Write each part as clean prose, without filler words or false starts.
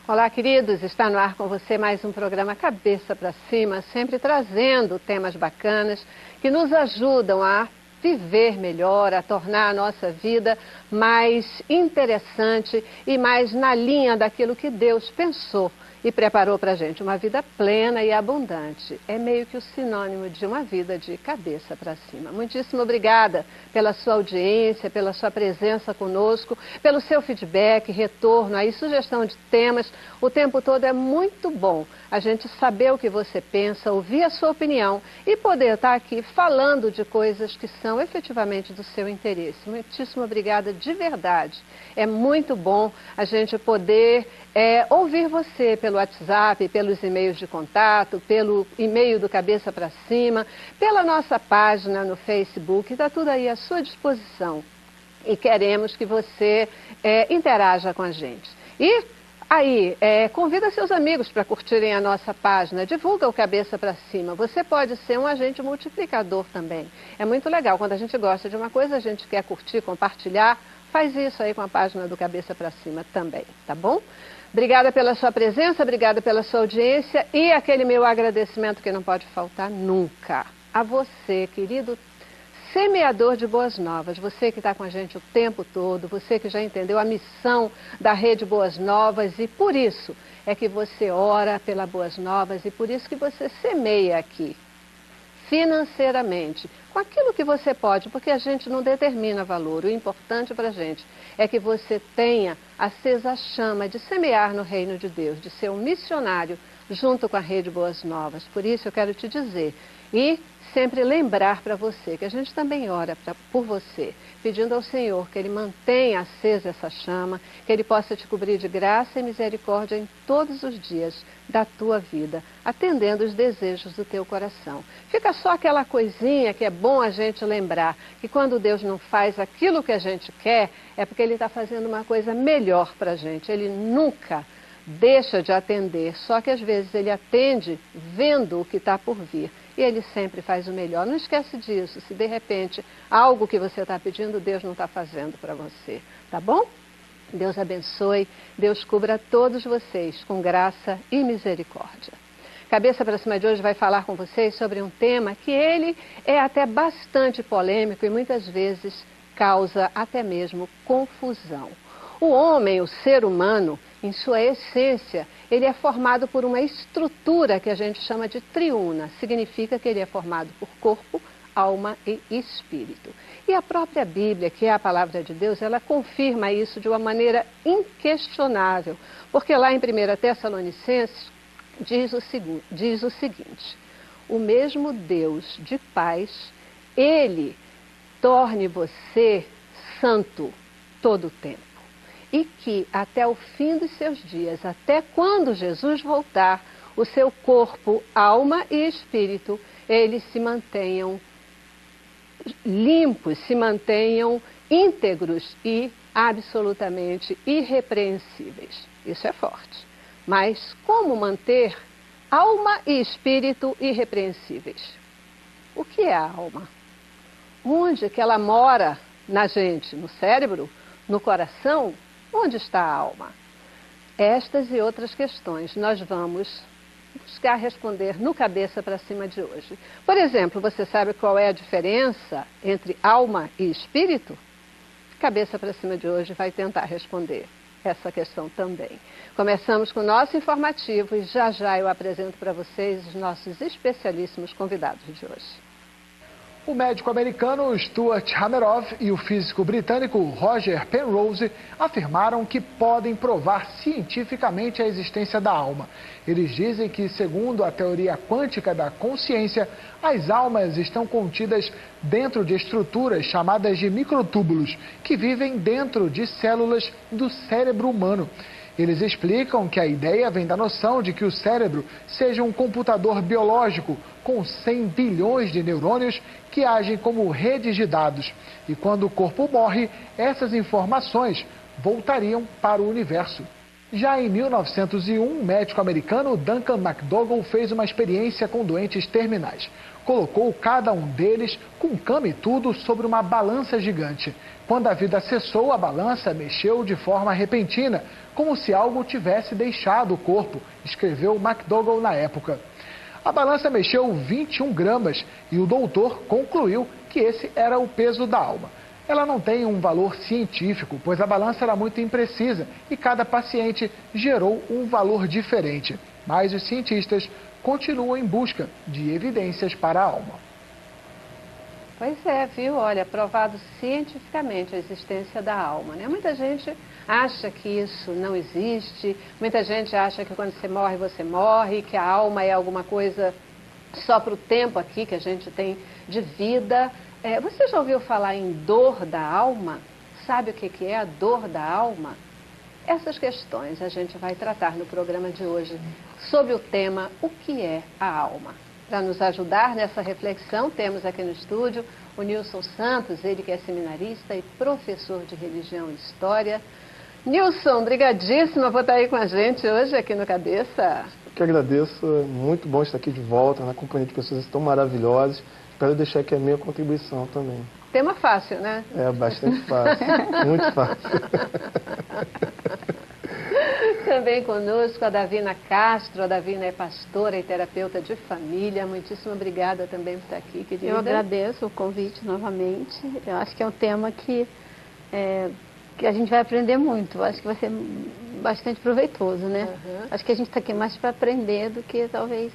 Olá, queridos, está no ar com você mais um programa Cabeça para Cima, sempre trazendo temas bacanas que nos ajudam a viver melhor, a tornar a nossa vida mais interessante e mais na linha daquilo que Deus pensou e preparou para a gente, uma vida plena e abundante. É meio que o sinônimo de uma vida de cabeça para cima. Muitíssimo obrigada pela sua audiência, pela sua presença conosco, pelo seu feedback, retorno, aí sugestão de temas. O tempo todo é muito bom a gente saber o que você pensa, ouvir a sua opinião e poder estar aqui falando de coisas que são efetivamente do seu interesse. Muitíssimo obrigada de verdade. É muito bom a gente poder ouvir você pelo WhatsApp, pelos e-mails de contato, pelo e-mail do Cabeça para Cima, pela nossa página no Facebook, está tudo aí à sua disposição. E queremos que você interaja com a gente. E aí, convida seus amigos para curtirem a nossa página, divulga o Cabeça para Cima. Você pode ser um agente multiplicador também. É muito legal, quando a gente gosta de uma coisa, a gente quer curtir, compartilhar, faz isso aí com a página do Cabeça para Cima também, tá bom? Obrigada pela sua presença, obrigada pela sua audiência e aquele meu agradecimento que não pode faltar nunca. A você, querido semeador de boas novas, você que está com a gente o tempo todo, você que já entendeu a missão da Rede Boas Novas e por isso é que você ora pela Boas Novas e por isso que você semeia aqui, financeiramente, com aquilo que você pode, porque a gente não determina valor. O importante para a gente é que você tenha acesa a chama de semear no reino de Deus, de ser um missionário junto com a Rede Boas Novas. Por isso eu quero te dizer e sempre lembrar para você que a gente também ora por você, pedindo ao Senhor que Ele mantenha acesa essa chama, que Ele possa te cobrir de graça e misericórdia em todos os dias da tua vida, atendendo os desejos do teu coração. Fica só aquela coisinha que é bom a gente lembrar, que quando Deus não faz aquilo que a gente quer, é porque Ele está fazendo uma coisa melhor para a gente. Ele nunca deixa de atender, só que às vezes Ele atende vendo o que está por vir. E Ele sempre faz o melhor. Não esquece disso, se de repente algo que você está pedindo, Deus não está fazendo para você, tá bom? Deus abençoe, Deus cubra todos vocês com graça e misericórdia. Cabeça para Cima de hoje vai falar com vocês sobre um tema que ele é até bastante polêmico e muitas vezes causa até mesmo confusão. O homem, o ser humano, em sua essência, ele é formado por uma estrutura que a gente chama de triuna. Significa que ele é formado por corpo, alma e espírito. E a própria Bíblia, que é a palavra de Deus, ela confirma isso de uma maneira inquestionável. Porque lá em 1 Tessalonicenses diz o seguinte: o mesmo Deus de paz, Ele torne você santo todo o tempo. E que até o fim dos seus dias, até quando Jesus voltar, o seu corpo, alma e espírito, eles se mantenham limpos, se mantenham íntegros e absolutamente irrepreensíveis. Isso é forte. Mas como manter alma e espírito irrepreensíveis? O que é a alma? Onde que ela mora na gente? No cérebro? No coração? Onde está a alma? Estas e outras questões nós vamos buscar responder no Cabeça para Cima de hoje. Por exemplo, você sabe qual é a diferença entre alma e espírito? Cabeça para Cima de hoje vai tentar responder essa questão também. Começamos com o nosso informativo e já já eu apresento para vocês os nossos especialíssimos convidados de hoje. O médico americano Stuart Hameroff e o físico britânico Roger Penrose afirmaram que podem provar cientificamente a existência da alma. Eles dizem que, segundo a teoria quântica da consciência, as almas estão contidas dentro de estruturas chamadas de microtúbulos, que vivem dentro de células do cérebro humano. Eles explicam que a ideia vem da noção de que o cérebro seja um computador biológico com 100 bilhões de neurônios que agem como redes de dados. E quando o corpo morre, essas informações voltariam para o universo. Já em 1901, o médico americano Duncan McDougall fez uma experiência com doentes terminais. colocou cada um deles, com cama e tudo, sobre uma balança gigante. Quando a vida cessou, a balança mexeu de forma repentina, como se algo tivesse deixado o corpo, escreveu McDougall na época. A balança mexeu 21 gramas e o doutor concluiu que esse era o peso da alma. Ela não tem um valor científico, pois a balança era muito imprecisa e cada paciente gerou um valor diferente. Mas os cientistas continuam em busca de evidências para a alma. Pois é, viu? Olha, provado cientificamente a existência da alma, né? Muita gente acha que isso não existe, muita gente acha que quando você morre, que a alma é alguma coisa só para o tempo aqui que a gente tem de vida. Você já ouviu falar em dor da alma? Sabe o que é a dor da alma? Essas questões a gente vai tratar no programa de hoje, sobre o tema O que é a alma? Para nos ajudar nessa reflexão, temos aqui no estúdio o Nilson Santos, ele que é seminarista e professor de religião e história. Nilson, brigadíssima por estar aí com a gente hoje aqui no Cabeça. Eu que agradeço, é muito bom estar aqui de volta, na companhia de pessoas tão maravilhosas. Espero deixar aqui a minha contribuição também. Tema fácil, né? É, bastante fácil, muito fácil. Também conosco a Davina Castro. A Davina é pastora e terapeuta de família. Muitíssimo obrigada também por estar aqui, querida. Eu agradeço o convite novamente. Eu acho que é um tema que a gente vai aprender muito. Eu acho que vai ser bastante proveitoso, né? Uhum. Acho que a gente está aqui mais para aprender do que talvez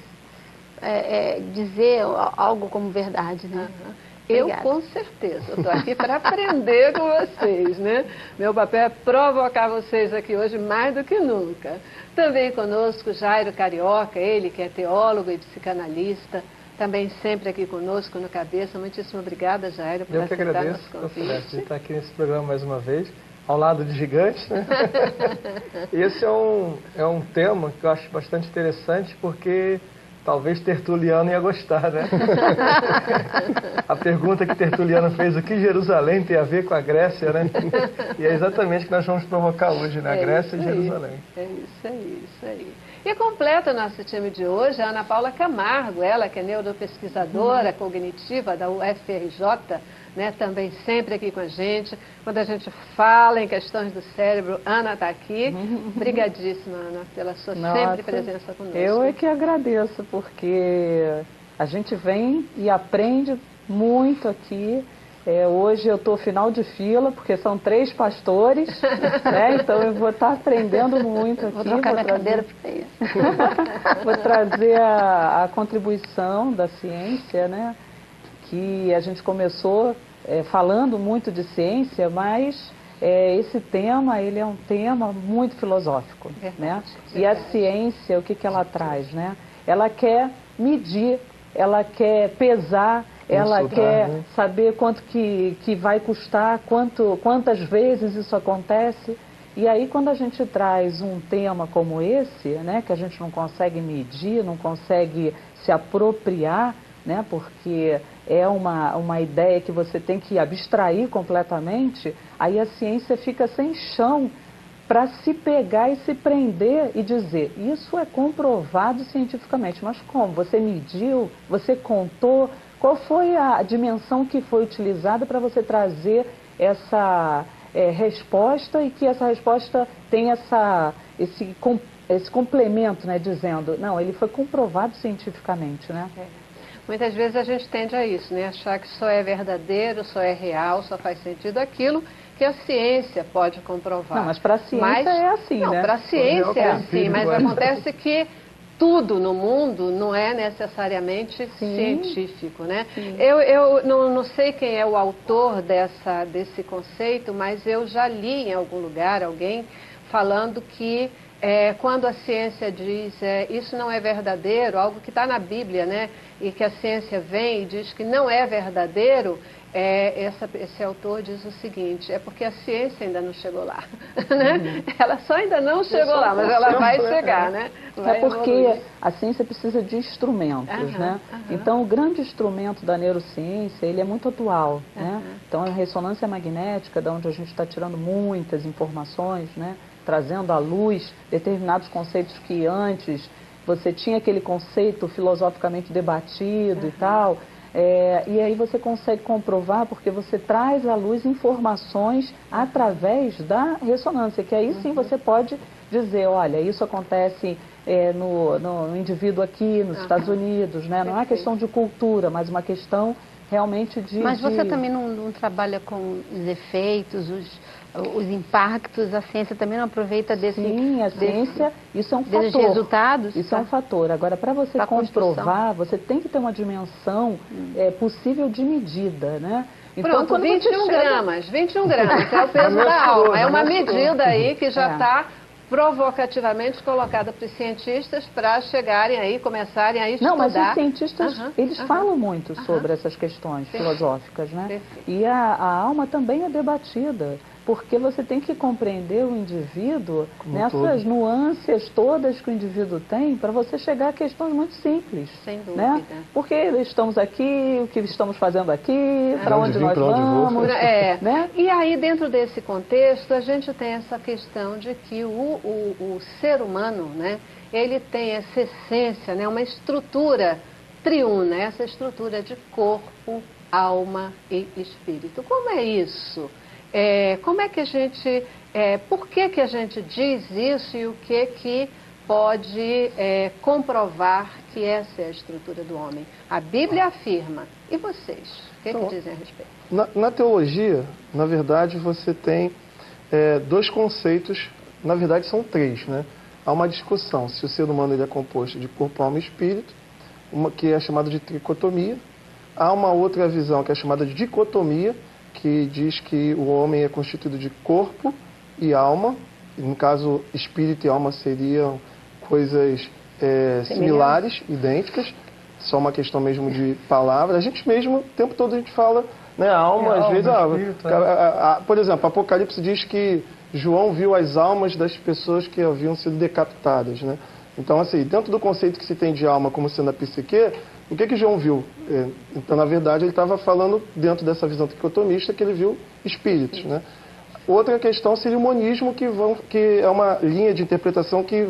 dizer algo como verdade, né? Uhum. Eu, com certeza, estou aqui para aprender com vocês, né? Meu papel é provocar vocês aqui hoje mais do que nunca. Também conosco Jairo Carioca, ele que é teólogo e psicanalista, também sempre aqui conosco no Cabeça. Muitíssimo obrigada, Jairo, por aceitar nosso convite. De estar aqui nesse programa mais uma vez, ao lado de gigantes, né? Esse é um tema que eu acho bastante interessante, porque talvez Tertuliano ia gostar, né? A pergunta que Tertuliano fez, o que Jerusalém tem a ver com a Grécia, né? E é exatamente o que nós vamos provocar hoje, né? A Grécia e Jerusalém. É isso aí. E completa o nosso time de hoje a Ana Paula Camargo, ela que é neuropesquisadora cognitiva da UFRJ, né, também sempre aqui com a gente. Quando a gente fala em questões do cérebro, Ana está aqui. Obrigadíssima, Ana, pela sua sempre presença conosco. Eu é que agradeço, porque a gente vem e aprende muito aqui. Hoje eu estou final de fila, porque são 3 pastores, né? Então eu vou estar aprendendo muito aqui. Vou trocar minha cadeira para isso. Vou trazer a contribuição da ciência, né? Que a gente começou falando muito de ciência, mas esse tema, ele é um tema muito filosófico, né? E a ciência, o que ela traz, né? Ela quer medir, ela quer pesar, ela quer saber quanto que vai custar, quantas vezes isso acontece. E aí, quando a gente traz um tema como esse, né, que a gente não consegue medir, não consegue se apropriar, né, porque é uma ideia que você tem que abstrair completamente, aí a ciência fica sem chão para se pegar e se prender e dizer, isso é comprovado cientificamente. Mas como? Você mediu? Você contou? Qual foi a dimensão que foi utilizada para você trazer essa resposta e que essa resposta tem esse complemento, né, dizendo, não, ele foi comprovado cientificamente, né? Muitas vezes a gente tende a isso, né? Achar que só é verdadeiro, só é real, só faz sentido aquilo que a ciência pode comprovar. Não, mas para a ciência é assim, né? Não, para a ciência é assim, mas acontece que tudo no mundo não é necessariamente científico, né? Eu não sei quem é o autor desse conceito, mas eu já li em algum lugar alguém falando que quando a ciência diz isso não é verdadeiro, algo que está na Bíblia, né? E que a ciência vem e diz que não é verdadeiro, esse autor diz o seguinte, é porque a ciência ainda não chegou lá, né? Ela só ainda não chegou lá, mas ela vai chegar, né? É porque a ciência precisa de instrumentos, né? Então, o grande instrumento da neurociência, ele é muito atual, né? Então, a ressonância magnética, da onde a gente está tirando muitas informações, né? Trazendo à luz determinados conceitos que antes você tinha aquele conceito filosoficamente debatido e tal, e aí você consegue comprovar porque você traz à luz informações através da ressonância, que aí sim você pode dizer, olha, isso acontece no indivíduo aqui, nos Estados Unidos, né? Não é uma questão de cultura, mas uma questão realmente de... Mas você também não trabalha com os efeitos, os impactos, a ciência também não aproveita desse... Sim, a ciência, isso é um fator. Desses resultados? Isso é um fator. Agora, para você comprovar, você tem que ter uma dimensão possível de medida, né? Então, pronto, 21 gramas, 21 gramas, é o peso da alma. É uma medida aí que já está provocativamente colocada para os cientistas para chegarem aí, começarem a estudar. Não, mas os cientistas, eles falam muito sobre essas questões filosóficas, né? E a alma também é debatida, porque você tem que compreender o indivíduo nessas nuances todas que o indivíduo tem, para você chegar a questões muito simples. Sem dúvida. Né? Porque estamos aqui, o que estamos fazendo aqui, para onde nós vamos. Né? E aí, dentro desse contexto, a gente tem essa questão de que o ser humano, né, ele tem essa essência, né, uma estrutura triuna, essa estrutura de corpo, alma e espírito. Como é isso? Como é que a gente, por que a gente diz isso e o que pode comprovar que essa é a estrutura do homem? A Bíblia afirma. E vocês? O que dizem a respeito? Na teologia, na verdade, você tem dois conceitos, na verdade são três, né? Há uma discussão se o ser humano ele é composto de corpo, alma e espírito, que é chamada de tricotomia. Há uma outra visão que é chamada de dicotomia, que diz que o homem é constituído de corpo e alma. No caso, espírito e alma seriam coisas similares, idênticas, só uma questão mesmo de palavra. A gente mesmo, o tempo todo a gente fala, né, alma, às vezes... Espírito, por exemplo, Apocalipse diz que João viu as almas das pessoas que haviam sido decapitadas, né? Então, assim, dentro do conceito que se tem de alma como sendo a psique, o que João viu? Então, na verdade, ele estava falando, dentro dessa visão tricotomista, que ele viu espíritos, né? Outra questão seria o monismo, que é uma linha de interpretação que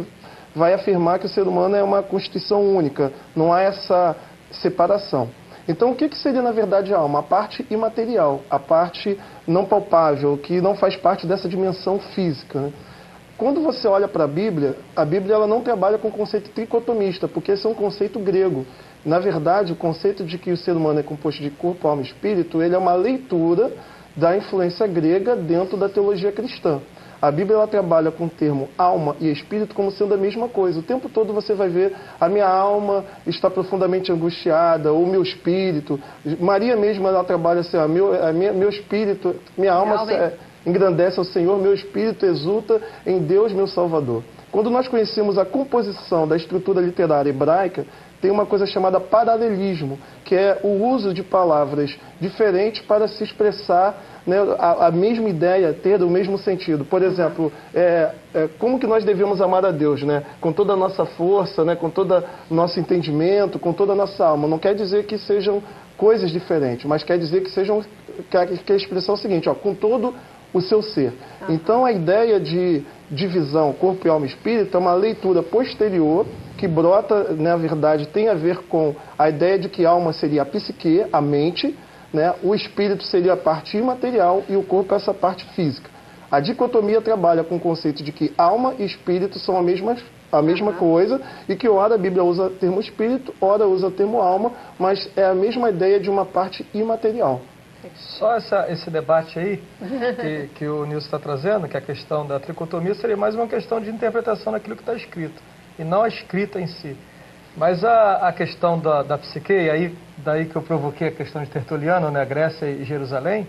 vai afirmar que o ser humano é uma constituição única, não há essa separação. Então, o que seria, na verdade, a alma? A parte imaterial, a parte não palpável, que não faz parte dessa dimensão física, né? Quando você olha para a Bíblia ela não trabalha com o conceito tricotomista, porque esse é um conceito grego. Na verdade, o conceito de que o ser humano é composto de corpo, alma e espírito, ele é uma leitura da influência grega dentro da teologia cristã. A Bíblia ela trabalha com o termo alma e espírito como sendo a mesma coisa. O tempo todo você vai ver a minha alma está profundamente angustiada, ou meu espírito. Maria mesmo ela trabalha assim, meu espírito, minha alma engrandece ao Senhor, meu espírito exulta em Deus, meu Salvador. Quando nós conhecemos a composição da estrutura literária hebraica, tem uma coisa chamada paralelismo, que é o uso de palavras diferentes para se expressar, né, a mesma ideia, ter o mesmo sentido. Por exemplo, como que nós devemos amar a Deus, né? Com toda a nossa força, né, com todo o nosso entendimento, com toda a nossa alma. Não quer dizer que sejam coisas diferentes, mas quer dizer que sejam, que a expressão é o seguinte, com todo o seu ser. Então a ideia de divisão corpo, alma e espírito é uma leitura posterior que brota, na verdade, tem a ver com a ideia de que a alma seria a psique, a mente, né? O espírito seria a parte imaterial e o corpo essa parte física. A dicotomia trabalha com o conceito de que alma e espírito são a mesma coisa e que ora a Bíblia usa o termo espírito, ora usa o termo alma, mas é a mesma ideia de uma parte imaterial. Só esse debate aí que o Nilson está trazendo, que a questão da tricotomia seria mais uma questão de interpretação daquilo que está escrito, e não a escrita em si. Mas a questão da psique, e aí daí que eu provoquei a questão de Tertuliano, né, Grécia e Jerusalém,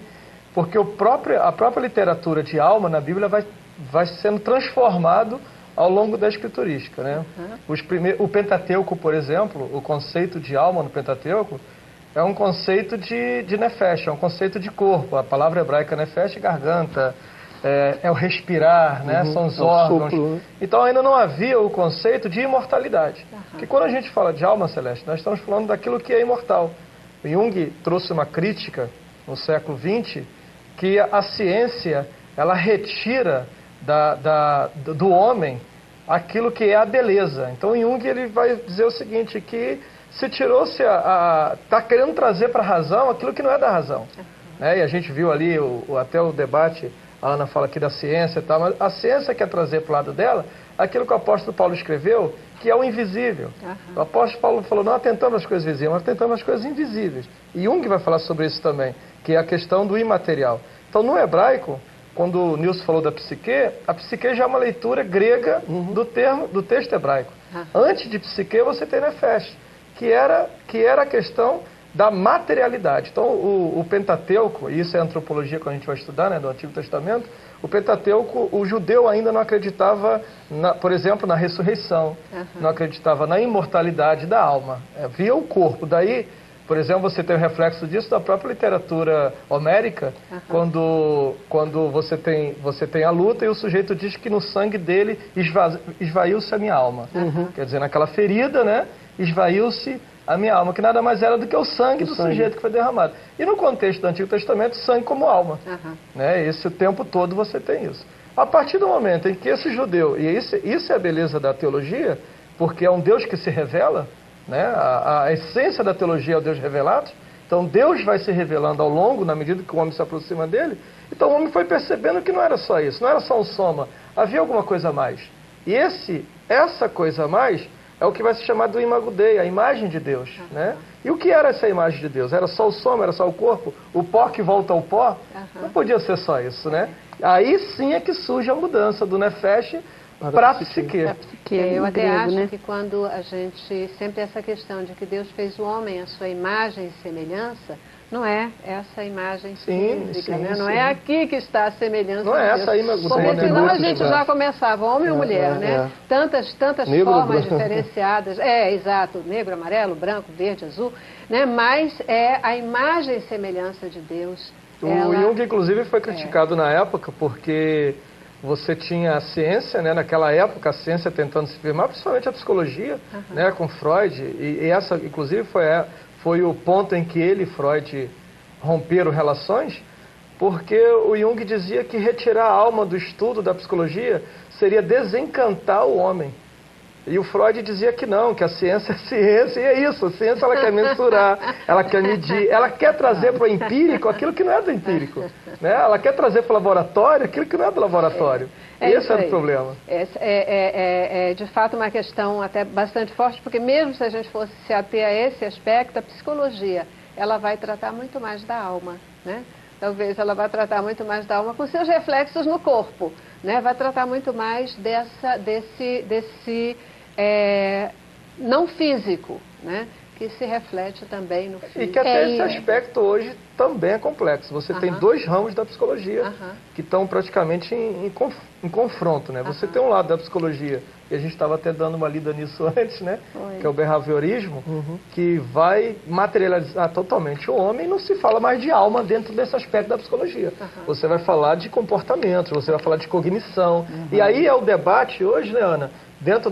porque a própria literatura de alma na Bíblia vai sendo transformado ao longo da escriturística, né? O Pentateuco, por exemplo, o conceito de alma no Pentateuco, é um conceito de nefesh, é um conceito de corpo. A palavra hebraica nefesh é garganta, é o respirar, né? São os órgãos. Sopro. Então ainda não havia o conceito de imortalidade. Porque quando a gente fala de alma celeste, nós estamos falando daquilo que é imortal. O Jung trouxe uma crítica no século XX que a ciência ela retira do homem aquilo que é a beleza. Então Jung ele vai dizer o seguinte, que se tirou-se está querendo trazer para a razão aquilo que não é da razão. Né? E a gente viu ali até o debate, a Ana fala aqui da ciência e tal, mas a ciência quer trazer para o lado dela aquilo que o apóstolo Paulo escreveu, que é o invisível. O apóstolo Paulo falou, não atentamos às coisas visíveis, mas atentamos às coisas invisíveis. E Jung vai falar sobre isso também, que é a questão do imaterial. Então, no hebraico, quando o Nilson falou da psique, a psique já é uma leitura grega do texto hebraico. Antes de psique, você tem nefesh, que era a questão da materialidade. Então, o Pentateuco, e isso é antropologia que a gente vai estudar, né, do Antigo Testamento, o Pentateuco, o judeu ainda não acreditava, por exemplo, na ressurreição, não acreditava na imortalidade da alma, via o corpo. Daí, por exemplo, você tem o reflexo disso da própria literatura homérica, quando você tem a luta e o sujeito diz que no sangue dele esvaiu-se a minha alma. Quer dizer, naquela ferida, né, esvaiu-se a minha alma, que nada mais era do que o sangue do sujeito que foi derramado. E no contexto do Antigo Testamento, sangue como alma. Né? Esse o tempo todo você tem isso. A partir do momento em que esse judeu, e isso é a beleza da teologia, porque é um Deus que se revela, né? A essência da teologia é o Deus revelado, então Deus vai se revelando ao longo, na medida que o homem se aproxima dele, então o homem foi percebendo que não era só isso, não era só um soma, havia alguma coisa a mais. E essa coisa a mais é o que vai se chamar do imago Dei, a imagem de Deus. Né? E o que era essa imagem de Deus? Era só o soma, era só o corpo? O pó que volta ao pó? Não podia ser só isso, né? Aí sim é que surge a mudança do nefesh para a psique. Eu até acho que quando a gente, sempre essa questão de que Deus fez o homem à sua imagem e semelhança, não é essa imagem física, né? Não é aqui que está a semelhança. Não é essa aí, porque senão a gente já começava, homem ou mulher, né? Tantas formas diferenciadas. Exato, negro, amarelo, branco, verde, azul, né? Mas é a imagem e semelhança de Deus. O Jung, inclusive, foi criticado na época porque você tinha a ciência, né? Naquela época, a ciência tentando se firmar, principalmente a psicologia, né? Com Freud, e essa, inclusive, foi o ponto em que ele e Freud romperam relações, porque o Jung dizia que retirar a alma do estudo da psicologia seria desencantar o homem. E o Freud dizia que não, que a ciência é ciência, e é isso, a ciência ela quer mensurar, ela quer medir, ela quer trazer para o empírico aquilo que não é do empírico. Né? Ela quer trazer para o laboratório aquilo que não é do laboratório. Esse é o problema. É de fato uma questão até bastante forte, porque mesmo se a gente fosse se ater a esse aspecto, a psicologia, ela vai tratar muito mais da alma, né? Talvez ela vai tratar muito mais da alma com seus reflexos no corpo, né? Vai tratar muito mais desse não físico, né? Que se reflete também no físico. E que até esse aspecto hoje também é complexo. Você tem dois ramos da psicologia que estão praticamente em confronto, né? Você tem um lado da psicologia, e a gente estava até dando uma lida nisso antes, né? Que é o behaviorismo, que vai materializar totalmente o homem, e não se fala mais de alma dentro desse aspecto da psicologia. Você vai falar de comportamento, você vai falar de cognição. E aí é o debate hoje, né, Ana? Dentro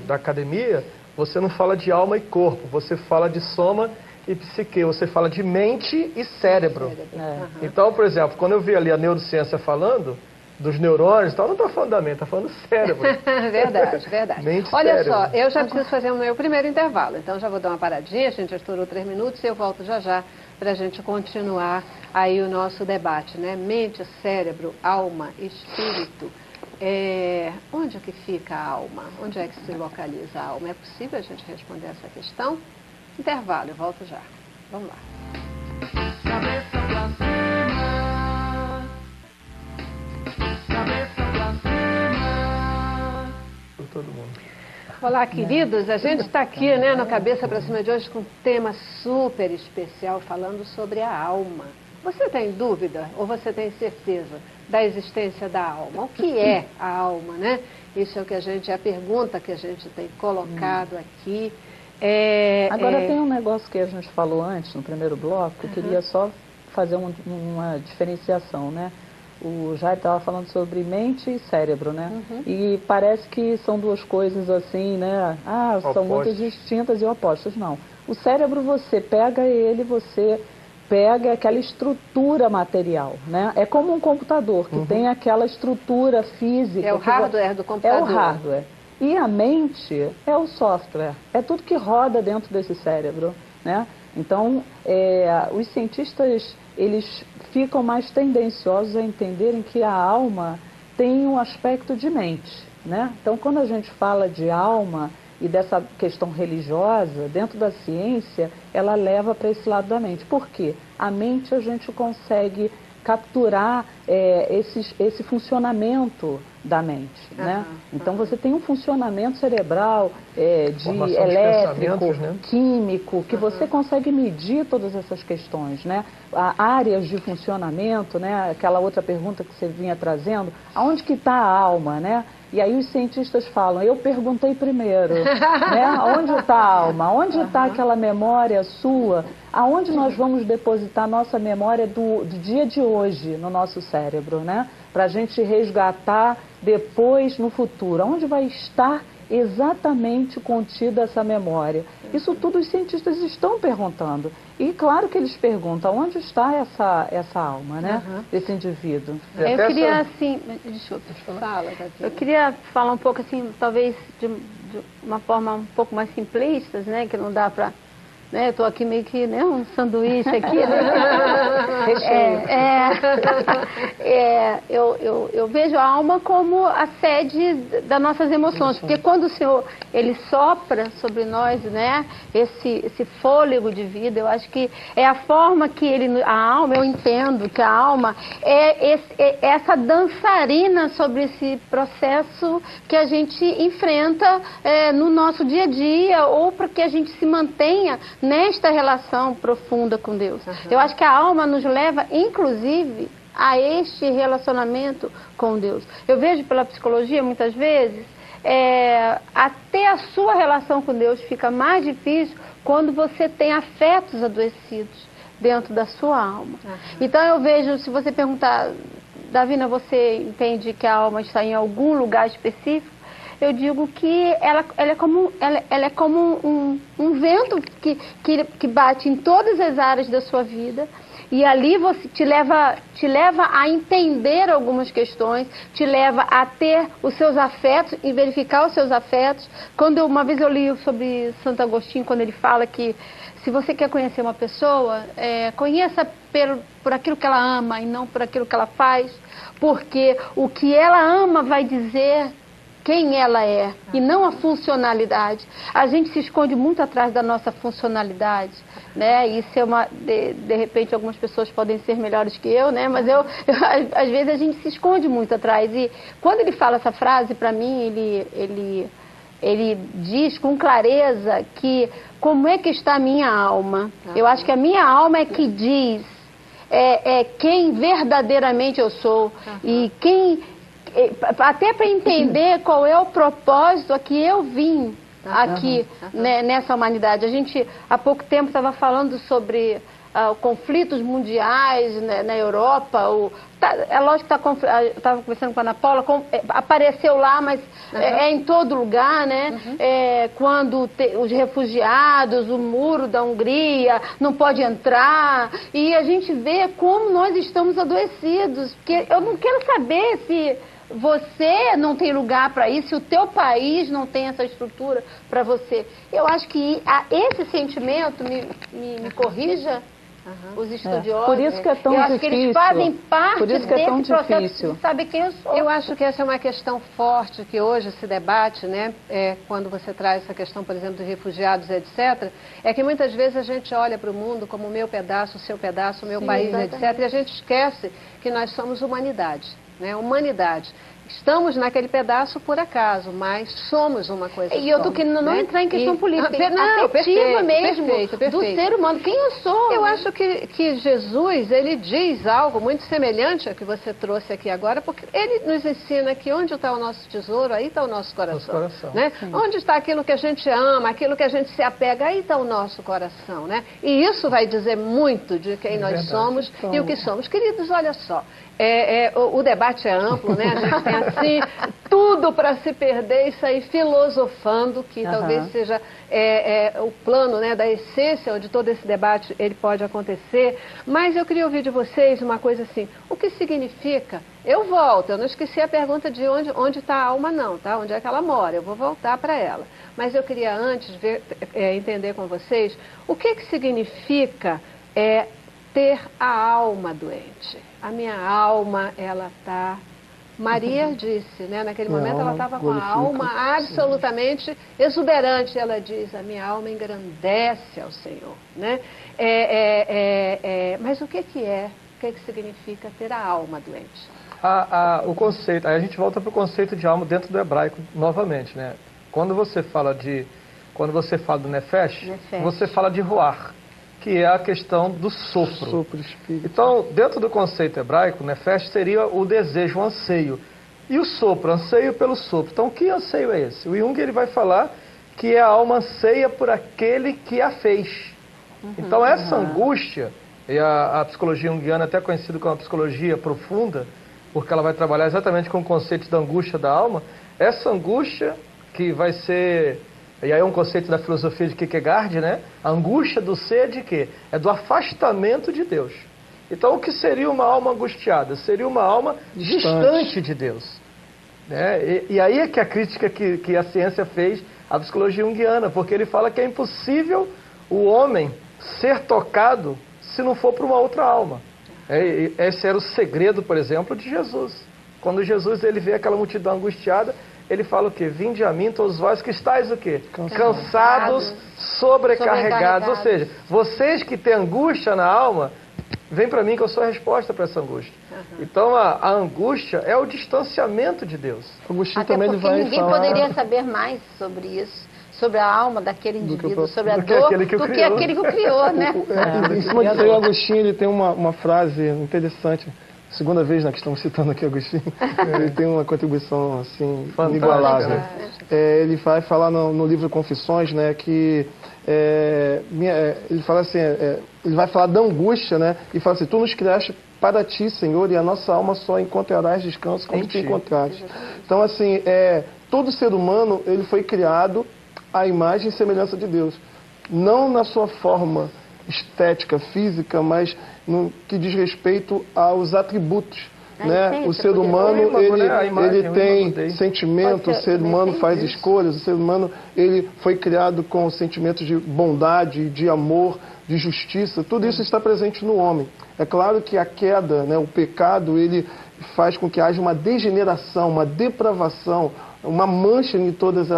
da academia, você não fala de alma e corpo, você fala de soma e psique, você fala de mente e cérebro. Então, por exemplo, quando eu vi ali a neurociência falando dos neurônios, não estou falando da mente, estou falando do cérebro. Verdade. Mente, olha cérebro. só, eu já preciso fazer o meu primeiro intervalo, então já vou dar uma paradinha, a gente já estourou 3 minutos e eu volto já para a gente continuar aí o nosso debate, né? Mente, cérebro, alma, espírito. Onde é que fica a alma? Onde é que se localiza a alma? É possível a gente responder essa questão? Intervalo, eu volto já. Vamos lá. Cabeça pra cima. Cabeça pra cima. Por todo mundo. Olá, queridos. A gente está aqui, né, no Cabeça pra Cima de hoje com um tema super especial falando sobre a alma. Você tem dúvida ou você tem certeza da existência da alma? O que é a alma, né? Isso é o que é a pergunta que a gente tem colocado aqui. Agora tem um negócio que a gente falou antes, no primeiro bloco, eu queria só fazer uma diferenciação, né? O Jair estava falando sobre mente e cérebro, né? E parece que são duas coisas assim, né? São muito distintas e opostas. Não. O cérebro, você pega ele, você pega aquela estrutura material, né? É como um computador, que tem aquela estrutura física. É o hardware do computador. É o hardware. E a mente é o software, é tudo que roda dentro desse cérebro, né? Então, os cientistas, eles ficam mais tendenciosos a entenderem que a alma tem um aspecto de mente, né? Então, quando a gente fala de alma e dessa questão religiosa, dentro da ciência, ela leva para esse lado da mente. Por quê? A mente a gente consegue capturar esse funcionamento da mente, né? Então você tem um funcionamento cerebral de elétrico, né? Químico, que você consegue medir todas essas questões, né? Áreas de funcionamento, né? Aquela outra pergunta que você vinha trazendo, aonde que está a alma, né? E aí os cientistas falam, eu perguntei primeiro, né? Onde está a alma? Onde está aquela memória sua? Aonde nós vamos depositar nossa memória do dia de hoje no nosso cérebro, né? Para a gente resgatar depois no futuro. Onde vai estar exatamente contida essa memória? Isso tudo os cientistas estão perguntando. E claro que eles perguntam, onde está essa alma, né? Desse indivíduo. Eu queria, assim, desculpa, Fala, Davi. eu queria falar um pouco, assim, talvez de uma forma um pouco mais simplista, né? Que não dá para... Né, eu estou aqui meio que, né, um sanduíche aqui, eu vejo a alma como a sede das nossas emoções, porque quando o Senhor, Ele sopra sobre nós, né, esse fôlego de vida, eu acho que é a forma que a alma, eu entendo que a alma é essa dançarina sobre esse processo que a gente enfrenta no nosso dia a dia, ou para que a gente se mantenha nesta relação profunda com Deus. Eu acho que a alma nos leva, inclusive, a este relacionamento com Deus. Eu vejo pela psicologia, muitas vezes, até a sua relação com Deus fica mais difícil quando você tem afetos adoecidos dentro da sua alma. Então eu vejo, se você perguntar, Davina, você entende que a alma está em algum lugar específico? Eu digo que ela é como um vento que bate em todas as áreas da sua vida, e ali você te leva a entender algumas questões, te leva a ter os seus afetos e verificar os seus afetos. Uma vez eu li sobre Santo Agostinho, quando ele fala que se você quer conhecer uma pessoa, conheça por aquilo que ela ama e não por aquilo que ela faz, porque o que ela ama vai dizer quem ela é, e não a funcionalidade. A gente se esconde muito atrás da nossa funcionalidade, né? Isso de repente algumas pessoas podem ser melhores que eu, né? Mas às vezes a gente se esconde muito atrás. E quando ele fala essa frase, para mim, ele diz com clareza que como é que está a minha alma. Eu acho que a minha alma é que diz quem verdadeiramente eu sou, e até para entender qual é o propósito a que eu vim aqui, né, nessa humanidade. A gente há pouco tempo estava falando sobre conflitos mundiais, né, na Europa. É lógico que eu estava conversando com a Ana Paula, apareceu lá, mas é em todo lugar, né? Quando os refugiados, o muro da Hungria não pode entrar, e a gente vê como nós estamos adoecidos, porque eu não quero saber se você não tem lugar para isso, se o teu país não tem essa estrutura para você. Eu acho que esse sentimento, me corrija, os estudiosos, por isso que é tão eu acho difícil. Que eles fazem parte desse processo de saber quem eu sou. Eu acho que essa é uma questão forte que hoje se debate, né? Quando você traz essa questão, por exemplo, de refugiados, etc., é que muitas vezes a gente olha para o mundo como o meu pedaço, o seu pedaço, o meu país, exatamente, etc., e a gente esquece que nós somos humanidade. Né? Humanidade. Estamos naquele pedaço por acaso, mas somos uma coisa E eu estou querendo não entrar em questão política, afetiva mesmo, do ser humano. Quem eu sou? Eu acho que Jesus, ele diz algo muito semelhante ao que você trouxe aqui agora, porque ele nos ensina que onde está o nosso tesouro, aí está o nosso coração. Né? Onde está aquilo que a gente ama, aquilo que a gente se apega, aí está o nosso coração. Né? E isso vai dizer muito de quem nós somos e o que somos. Queridos, olha só. O debate é amplo, né? A gente tem assim tudo para se perder e sair filosofando, que talvez seja o plano, né, da essência de todo esse debate, ele pode acontecer. Mas eu queria ouvir de vocês uma coisa assim, o que significa? Eu volto, eu não esqueci a pergunta de onde está a alma não, tá? Onde é que ela mora, eu vou voltar para ela. Mas eu queria antes entender com vocês o que significa ter a alma doente. A minha alma, ela está... Maria disse, né? Naquele momento ela estava com a alma absolutamente exuberante. Ela diz, a minha alma engrandece ao Senhor, né? Mas o que é? O que significa ter a alma doente? O conceito, aí a gente volta para o conceito de alma dentro do hebraico novamente, né? Quando você fala do nefesh, você fala de ruach, que é a questão do sopro. Então, dentro do conceito hebraico, nefesh seria o desejo, o anseio. E o sopro, anseio pelo sopro. Então, que anseio é esse? O Jung ele vai falar que a alma anseia por aquele que a fez. Então, essa angústia, e a psicologia junguiana é até conhecida como a psicologia profunda, porque ela vai trabalhar exatamente com o conceito da angústia da alma, essa angústia que vai ser... E aí é um conceito da filosofia de Kierkegaard, né? A angústia do ser é de quê? É do afastamento de Deus. Então, o que seria uma alma angustiada? Seria uma alma distante de Deus. Né? E aí é que a crítica que a ciência fez à psicologia junguiana, porque ele fala que é impossível o homem ser tocado se não for para uma outra alma. Esse era o segredo, por exemplo, de Jesus. Quando Jesus ele vê aquela multidão angustiada, ele fala o quê? Vinde a mim todos vós que estáis o quê? Cansados, sobrecarregados. Ou seja, vocês que têm angústia na alma, vem para mim que eu sou a resposta para essa angústia. Então a angústia é o distanciamento de Deus. Agostinho Até também porque ele vai ninguém falar... poderia saber mais sobre isso, sobre a alma daquele indivíduo, sobre a do que dor, aquele que o do que criou. aquele que o criou, né? Em cima disso aí, o Agostinho ele tem uma frase interessante. Segunda vez, né, que estamos citando aqui o Agostinho. Ele tem uma contribuição assim inigualável. Ele vai falar no livro Confissões, né, que ele fala assim, ele vai falar da angústia, né, e fala assim: tu nos criaste para ti, Senhor, e a nossa alma só encontrarás descanso quando te encontrares. Então, assim, todo ser humano ele foi criado à imagem e semelhança de Deus, não na sua forma estética, física, mas no que diz respeito aos atributos. Né? O ser humano ele tem sentimento, o ser humano faz escolhas, o ser humano ele foi criado com sentimentos de bondade, de amor, de justiça, tudo isso está presente no homem. É claro que a queda, né, o pecado, ele faz com que haja uma degeneração, uma depravação, uma mancha em todas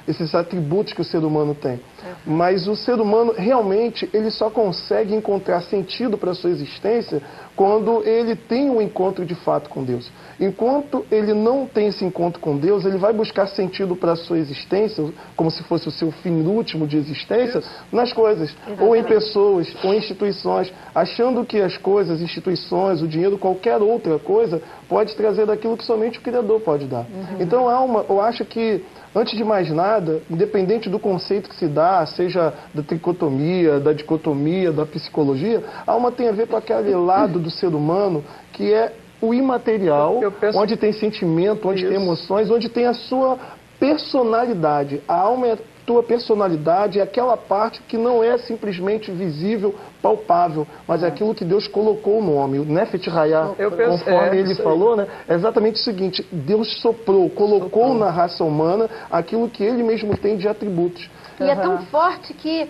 esses atributos que o ser humano tem. Mas o ser humano realmente ele só consegue encontrar sentido para a sua existência quando ele tem um encontro de fato com Deus. Enquanto ele não tem esse encontro com Deus, ele vai buscar sentido para a sua existência, como se fosse o seu fim último de existência, nas coisas, ou em pessoas, ou em instituições, achando que as coisas, instituições, o dinheiro, qualquer outra coisa, pode trazer daquilo que somente o Criador pode dar. Então, eu acho que, antes de mais nada, independente do conceito que se dá, seja da tricotomia, da dicotomia, da psicologia, a alma tem a ver com aquele lado do ser humano que é o imaterial, onde tem sentimento, onde tem emoções, onde tem a sua personalidade. A alma é a tua personalidade, é aquela parte que não é simplesmente visível, palpável, mas é aquilo que Deus colocou no homem. O Nefet Hayah, conforme ele falou, né, é exatamente o seguinte: Deus soprou, colocou na raça humana aquilo que ele mesmo tem de atributos. E é tão forte que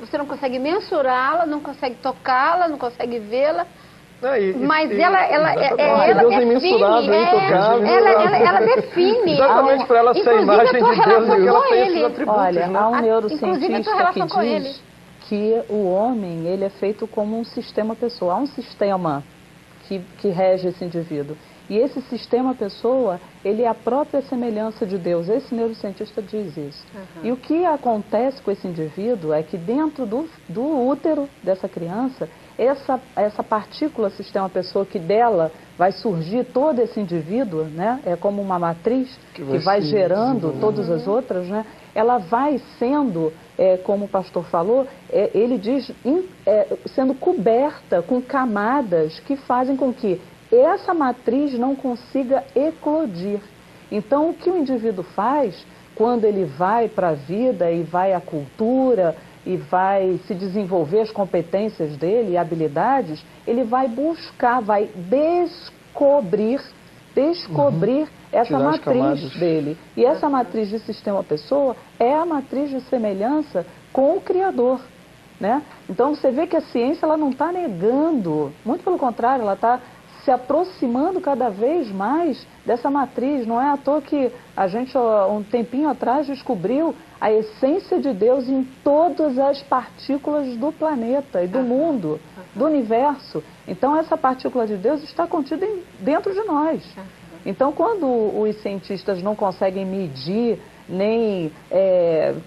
você não consegue mensurá-la, não consegue tocá-la, não consegue vê-la. Mas ela define. Exatamente para ela ser a imagem de Deus e ela tem esses atributos. Olha, há um neurocientista que com diz que o homem ele é feito como um sistema pessoa. Há um sistema que rege esse indivíduo. E esse sistema pessoa, ele é a própria semelhança de Deus. Esse neurocientista diz isso. E o que acontece com esse indivíduo é que dentro do útero dessa criança, essa partícula sistema pessoa, que dela vai surgir todo esse indivíduo, né? É como uma matriz que vai gerando todas as outras, né? Ela vai sendo, como o pastor falou, ele diz, sendo coberta com camadas que fazem com que essa matriz não consiga eclodir. Então, o que o indivíduo faz quando ele vai para a vida e vai à cultura e vai se desenvolver as competências dele e habilidades, ele vai buscar, vai descobrir essa Tirar as matriz camadas. dele. E essa matriz de sistema-pessoa é a matriz de semelhança com o Criador, né? Então você vê que a ciência ela não está negando, muito pelo contrário, ela está se aproximando cada vez mais dessa matriz. Não é à toa que a gente, um tempinho atrás, descobriu a essência de Deus em todas as partículas do planeta e do mundo, do universo. Então essa partícula de Deus está contida dentro de nós. Então quando os cientistas não conseguem medir, nem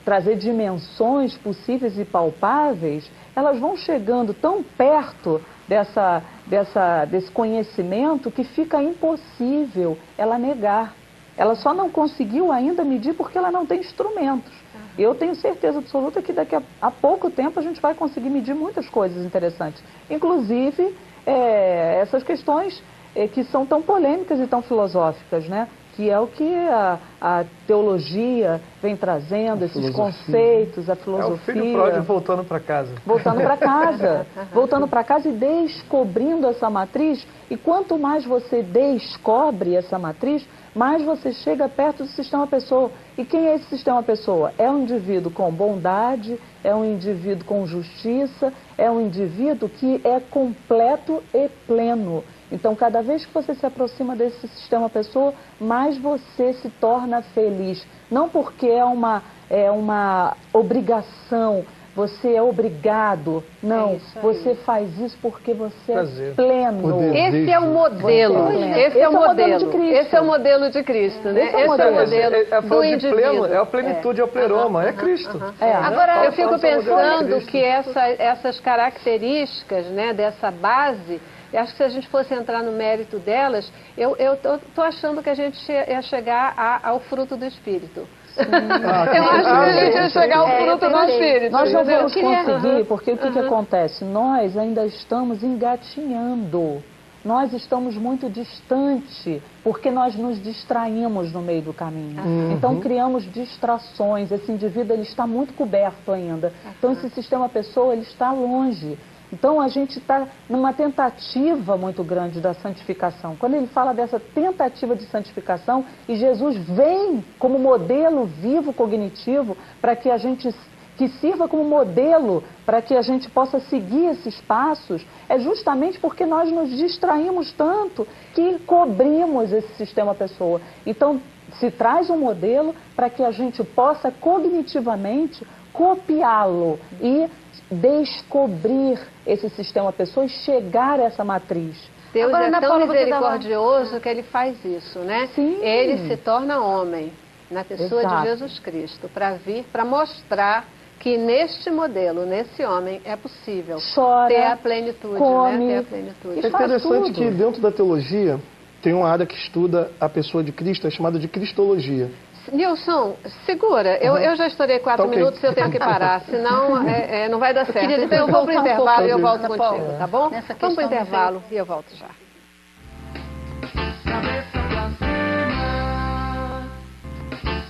trazer dimensões possíveis e palpáveis, elas vão chegando tão perto desse conhecimento que fica impossível ela negar. Ela só não conseguiu ainda medir porque ela não tem instrumentos. Eu tenho certeza absoluta que daqui a pouco tempo a gente vai conseguir medir muitas coisas interessantes. Inclusive essas questões que são tão polêmicas e tão filosóficas, né? Que é o que a teologia vem trazendo, esses conceitos, a filosofia. É o filho pródigo voltando para casa. Voltando para casa. Voltando para casa e descobrindo essa matriz. E quanto mais você descobre essa matriz, mais você chega perto do sistema pessoa. E quem é esse sistema pessoa? É um indivíduo com bondade, é um indivíduo com justiça, é um indivíduo que é completo e pleno. Então, cada vez que você se aproxima desse sistema pessoa, mais você se torna feliz. Não porque é uma obrigação, você é obrigado. Não, você faz isso porque você é pleno. Esse é o modelo. Esse é o modelo de Cristo. Esse é o modelo de Cristo, né? Esse é o modelo do indivíduo. É a plenitude, é o pleroma, é Cristo. Agora, eu fico pensando que essas características, né, dessa base, eu acho que se a gente fosse entrar no mérito delas, eu estou achando que a gente ia chegar ao fruto do Espírito. Eu acho que a gente ia chegar ao fruto do Espírito. Nós não vamos conseguir, porque o que acontece? Nós ainda estamos engatinhando. Nós estamos muito distante, porque nós nos distraímos no meio do caminho. Então criamos distrações. Esse indivíduo ele está muito coberto ainda. Então esse sistema pessoa ele está longe. Então a gente está numa tentativa muito grande da santificação. Quando ele fala dessa tentativa de santificação, e Jesus vem como modelo vivo cognitivo para que a gente que sirva como modelo para que a gente possa seguir esses passos, é justamente porque nós nos distraímos tanto que cobrimos esse sistema pessoa. Então se traz um modelo para que a gente possa cognitivamente copiá-lo e descobrir esse sistema pessoa e chegar a essa matriz. Deus é tão misericordioso que ele faz isso, né? Sim. Ele se torna homem na pessoa Exato. de Jesus Cristo para vir, para mostrar que neste modelo, nesse homem, é possível ter a plenitude, come, né? Ter a plenitude. É interessante que dentro da teologia tem uma área que estuda a pessoa de Cristo, é chamada de cristologia. Nilson, segura. Eu já estourei 4 minutos e eu tenho que parar, senão não vai dar certo. Então eu vou para o intervalo e eu volto contigo, tá bom? Vamos para o intervalo e eu volto já. Cabeça pra cima,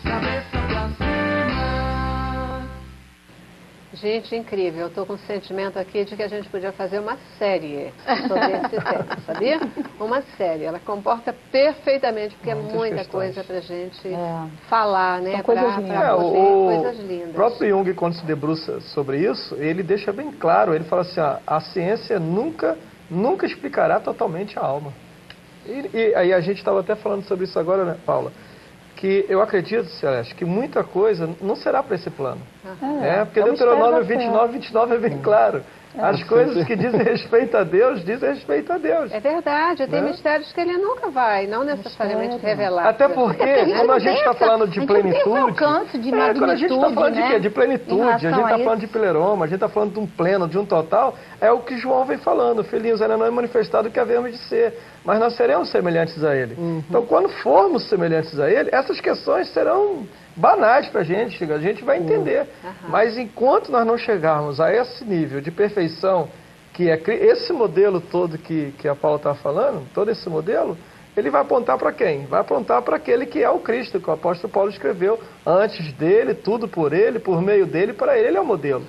cabeça pra cima. Gente, incrível. Eu estou com um sentimento aqui de que a gente podia fazer uma série sobre esse tema, sabia? Uma série. Ela comporta perfeitamente, porque muitas é muita questões. coisa para a gente falar, né? São coisas Pra lindas. poder, coisas O lindas. próprio Jung, quando se debruça sobre isso, ele deixa bem claro, ele fala assim, a ciência nunca explicará totalmente a alma. E aí a gente estava até falando sobre isso agora, né, Paula? Que eu acredito, Celeste, que muita coisa não será para esse plano. Porque Deuteronômio 29 é bem claro. As coisas que dizem respeito a Deus, dizem respeito a Deus. É verdade, tem mistérios que ele nunca vai, não necessariamente revelar. Até porque, quando a gente está falando de plenitude... alcance de quando a gente está falando de né? quê? De plenitude, a gente está falando de pleroma, a gente está falando de um pleno, de um total, é o que João vem falando. Filhinhos, ainda não é manifestado o que havemos de ser, mas nós seremos semelhantes a Ele. Então, quando formos semelhantes a Ele, essas questões serão banais para a gente vai entender. Mas enquanto nós não chegarmos a esse nível de perfeição que é esse modelo todo que a Paula está falando, todo esse modelo, ele vai apontar para quem? Vai apontar para aquele que é o Cristo, que o apóstolo Paulo escreveu antes dele, tudo por ele, por meio dele, para ele é o modelo.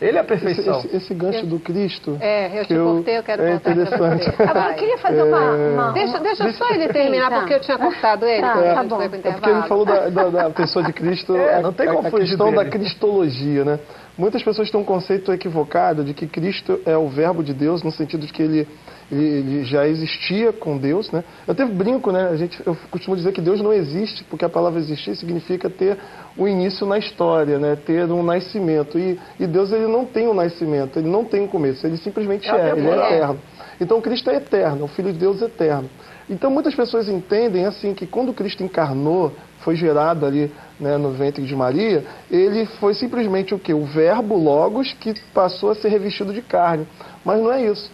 Ele é a perfeição. Esse gancho do Cristo... Eu te cortei, eu quero voltar interessante. pra você. Agora, eu queria fazer uma... Deixa só ele terminar, Tá. porque eu tinha cortado ele, quando a gente foi pro É porque ele intervalo. falou da pessoa de Cristo, não tem como a fugir questão da dele. cristologia, né? Muitas pessoas têm um conceito equivocado de que Cristo é o verbo de Deus, no sentido de que ele já existia com Deus, né? Eu até brinco, né? Eu costumo dizer que Deus não existe, porque a palavra existir significa ter o início na história, né? Ter um nascimento. E Deus, ele não tem um nascimento, ele não tem um começo, ele simplesmente ele é eterno. Então Cristo é eterno, é o Filho de Deus eterno. Então muitas pessoas entendem assim que quando Cristo encarnou, foi gerado ali, né, no ventre de Maria, ele foi simplesmente o quê? O verbo logos que passou a ser revestido de carne. Mas não é isso.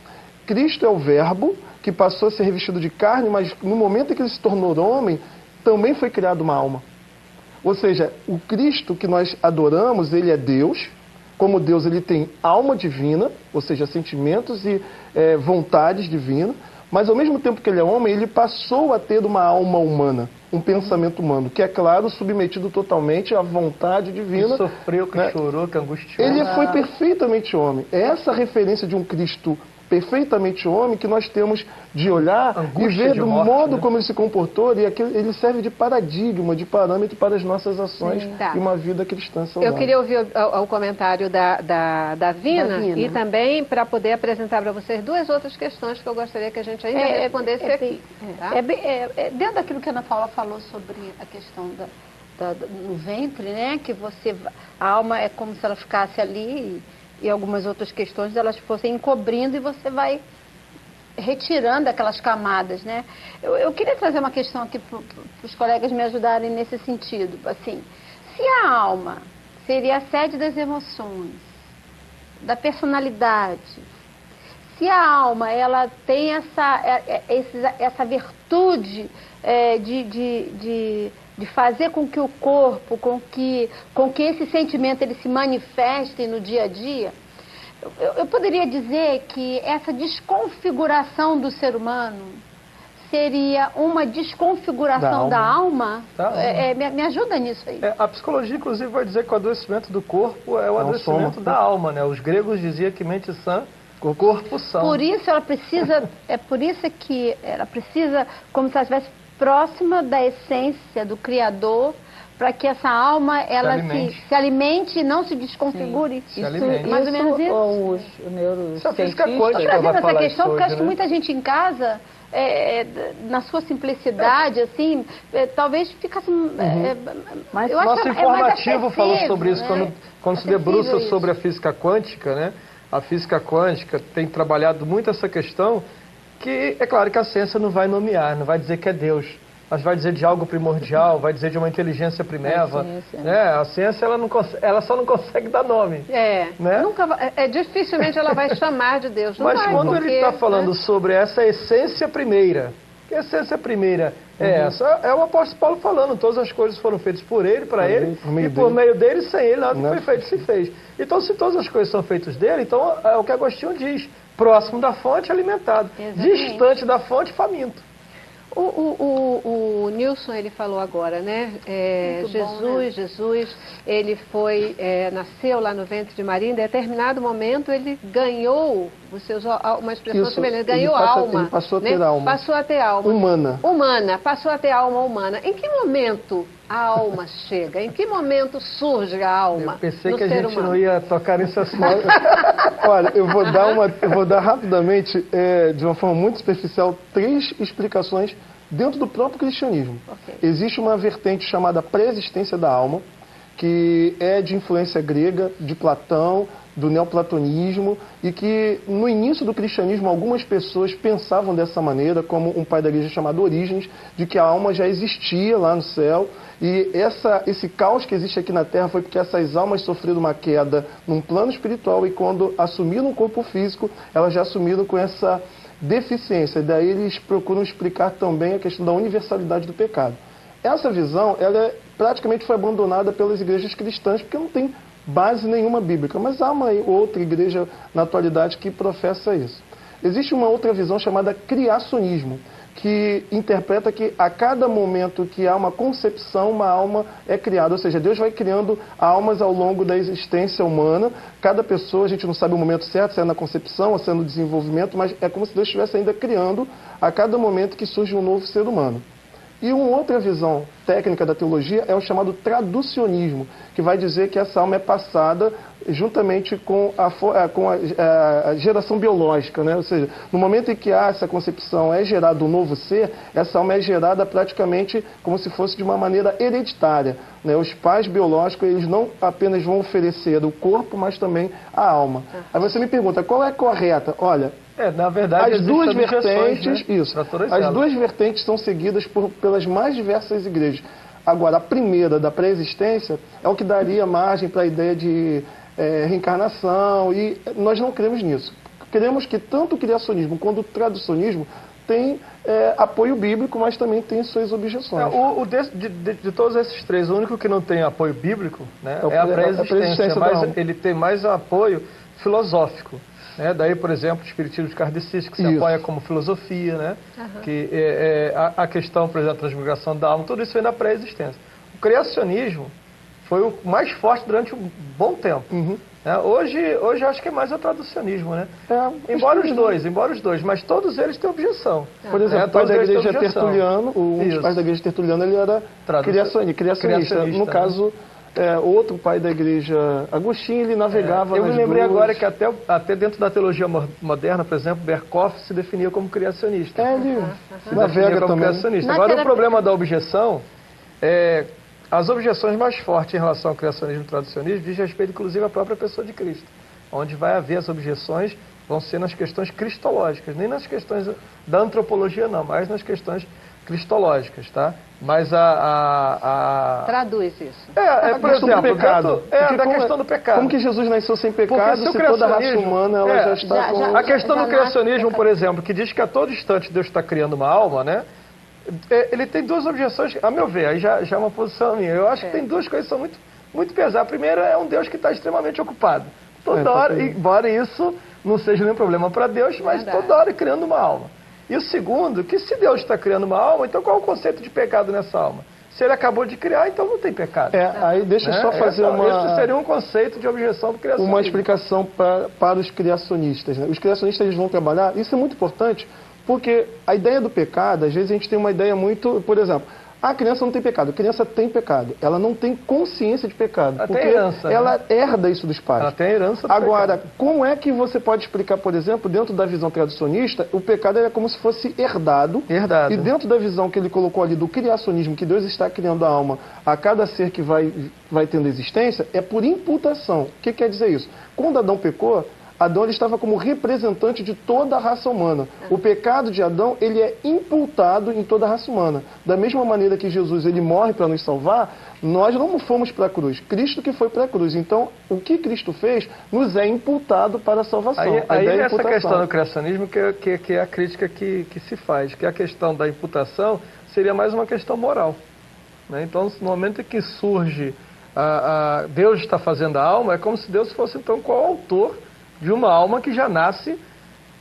Cristo é o verbo que passou a ser revestido de carne, mas no momento em que ele se tornou homem, também foi criado uma alma. Ou seja, o Cristo que nós adoramos, ele é Deus. Como Deus, ele tem alma divina, ou seja, sentimentos e vontades divinas. Mas ao mesmo tempo que ele é homem, ele passou a ter uma alma humana, um pensamento humano, que é claro, submetido totalmente à vontade divina. Que sofreu, que né? chorou, que angustiou. Ele foi perfeitamente homem. É essa referência de um Cristo perfeitamente homem que nós temos de olhar Angústia e ver de do morte, modo né? como ele se comportou, e ele serve de paradigma, de parâmetro para as nossas ações Tá. e uma vida cristã saudável. Eu queria ouvir o comentário da Vina, e também para poder apresentar para vocês duas outras questões que eu gostaria que a gente ainda respondesse aqui. Tá? Dentro daquilo que a Ana Paula falou sobre a questão no ventre, né? Que a alma é como se ela ficasse ali e algumas outras questões elas fossem encobrindo e você vai retirando aquelas camadas, né? Eu queria trazer uma questão aqui para os colegas me ajudarem nesse sentido. Assim, se a alma seria a sede das emoções, da personalidade, se a alma ela tem essa virtude de fazer com que o corpo, com que esse sentimento ele se manifeste no dia a dia, eu poderia dizer que essa desconfiguração do ser humano seria uma desconfiguração da alma? Me ajuda nisso aí. A psicologia, inclusive, vai dizer que o adoecimento do corpo é o adoecimento da alma, né? Os gregos diziam que mente sã, corpo são. Por isso ela precisa, por isso que ela precisa, como se ela estivesse próxima da essência do Criador, para que essa alma ela se alimente e não se desconfigure. Se alimente. Mais ou menos isso. Os neurocientistas... Trazendo essa questão, porque acho que muita gente em casa, na sua simplicidade, assim, talvez ficasse... Mas nosso informativo falou sobre isso, né? quando se debruça sobre a física quântica, né? A física quântica tem trabalhado muito essa questão, que é claro que a ciência não vai nomear, não vai dizer que é Deus, mas vai dizer de algo primordial, vai dizer de uma inteligência primeva. A ciência ela só não consegue dar nome. Né? Dificilmente ela vai chamar de Deus. Mas quando ele está falando sobre essa essência primeira, que essência primeira é essa? É o apóstolo Paulo falando, todas as coisas foram feitas por ele, para ele, e por meio dele, sem ele, nada que foi feito se fez. Então, se todas as coisas são feitas dele, então é o que Agostinho diz, próximo da fonte, alimentado, distante da fonte, faminto. O Nilson, ele falou agora, né? Jesus, ele nasceu lá no ventre de Maria, em determinado momento ele ganhou, você usou uma expressão semelhante, ganhou alma. Ele passou a ter alma. Passou a ter alma. Passou a ter alma humana. Em que momento a alma chega? Em que momento surge a alma? Eu pensei que a gente não ia tocar nesse assunto. Olha, eu vou dar rapidamente, de uma forma muito superficial, 3 explicações dentro do próprio cristianismo. Existe uma vertente chamada pré-existência da alma, que é de influência grega, de Platão, do neoplatonismo, e que no início do cristianismo algumas pessoas pensavam dessa maneira, como um pai da igreja chamado Orígenes, de que a alma já existia lá no céu, e esse caos que existe aqui na Terra foi porque essas almas sofreram uma queda num plano espiritual, e quando assumiram um corpo físico, elas já assumiram com essa deficiência. Daí eles procuram explicar também a questão da universalidade do pecado. Essa visão, praticamente foi abandonada pelas igrejas cristãs, porque não tem base nenhuma bíblica, mas há uma outra igreja na atualidade que professa isso. Existe uma outra visão chamada criacionismo, que interpreta que a cada momento que há uma concepção, uma alma é criada. Ou seja, Deus vai criando almas ao longo da existência humana. Cada pessoa, a gente não sabe o momento certo, se é na concepção ou se é no desenvolvimento, mas é como se Deus estivesse ainda criando a cada momento que surge um novo ser humano. E uma outra visão técnica da teologia é o chamado traducionismo, que vai dizer que essa alma é passada juntamente com a geração biológica, né? Ou seja, no momento em que há essa concepção, é gerado um novo ser, essa alma é gerada praticamente como se fosse de uma maneira hereditária, né? Os pais biológicos, eles não apenas vão oferecer o corpo, mas também a alma. Aí você me pergunta, qual é a correta? Olha, na verdade, as duas vertentes, né? isso, as duas vertentes são seguidas pelas mais diversas igrejas. Agora, a primeira, da pré-existência, é o que daria margem para a ideia de reencarnação, e nós não cremos nisso. Cremos que tanto o criacionismo quanto o traducionismo têm apoio bíblico, mas também tem suas objeções. De todos esses três, o único que não tem apoio bíblico, né, é a pré-existência, mas ele tem mais apoio filosófico. Né? Daí, por exemplo, o espiritismo kardecista, que se apoia como filosofia, né? Que a questão, por exemplo, da transmigração da alma, tudo isso vem da pré-existência. O criacionismo foi o mais forte durante um bom tempo. Né? Hoje eu acho que é mais o traducionismo, né? Embora os dois, mas todos eles têm objeção. Por exemplo, o pai da igreja Tertuliano, um dos pais da igreja Tertuliana, ele era criacionista. No caso, outro pai da igreja Agostinho, ele navegava eu me lembrei agora que até dentro da teologia moderna, por exemplo, Berkhoff se definia como criacionista. Ele navega como também. Criacionista. Agora, o problema da objeção as objeções mais fortes em relação ao criacionismo e traducionismo diz respeito, inclusive, à própria pessoa de Cristo. Onde vai haver as objeções vão ser nas questões cristológicas, nem nas questões da antropologia, não, mas nas questões cristológicas, tá? Mas Traduz isso. Por exemplo, pecado. Da questão do pecado. Como que Jesus nasceu sem pecado, se toda a raça humana ela já está com... A questão do criacionismo, por exemplo, que diz que a todo instante Deus está criando uma alma, né? Ele tem duas objeções, a meu ver, aí já é uma posição minha. Eu acho que tem duas coisas que são muito, muito pesadas. A primeira é um Deus que está extremamente ocupado. Toda hora, embora isso não seja nenhum problema para Deus, mas toda hora criando uma alma. E o segundo, que se Deus está criando uma alma, então qual é o conceito de pecado nessa alma? Se ele acabou de criar, então não tem pecado. Aí deixa eu só fazer Esse seria um conceito de objeção do criacionismo. Uma explicação para os criacionistas. Né? Os criacionistas eles vão trabalhar, isso é muito importante, porque a ideia do pecado, às vezes a gente tem uma ideia muito... Por exemplo, a criança não tem pecado, a criança tem pecado. Ela não tem consciência de pecado, ela porque tem herança, ela herda isso dos pais. Ela tem herança do Agora, pecado. como é que você pode explicar, por exemplo, dentro da visão traducionista, o pecado é como se fosse herdado. E dentro da visão que ele colocou ali do criacionismo, que Deus está criando a alma a cada ser que vai tendo existência, é por imputação. O que quer dizer isso? Quando Adão pecou, Adão ele estava como representante de toda a raça humana. O pecado de Adão ele é imputado em toda a raça humana. Da mesma maneira que Jesus ele morre para nos salvar, nós não fomos para a cruz. Cristo que foi para a cruz. Então, o que Cristo fez nos é imputado para a salvação. Aí essa questão do criacionismo que é a crítica que se faz, que a questão da imputação seria mais uma questão moral. Né? Então, no momento em que surge Deus está fazendo a alma, é como se Deus fosse então qual autor de uma alma que já nasce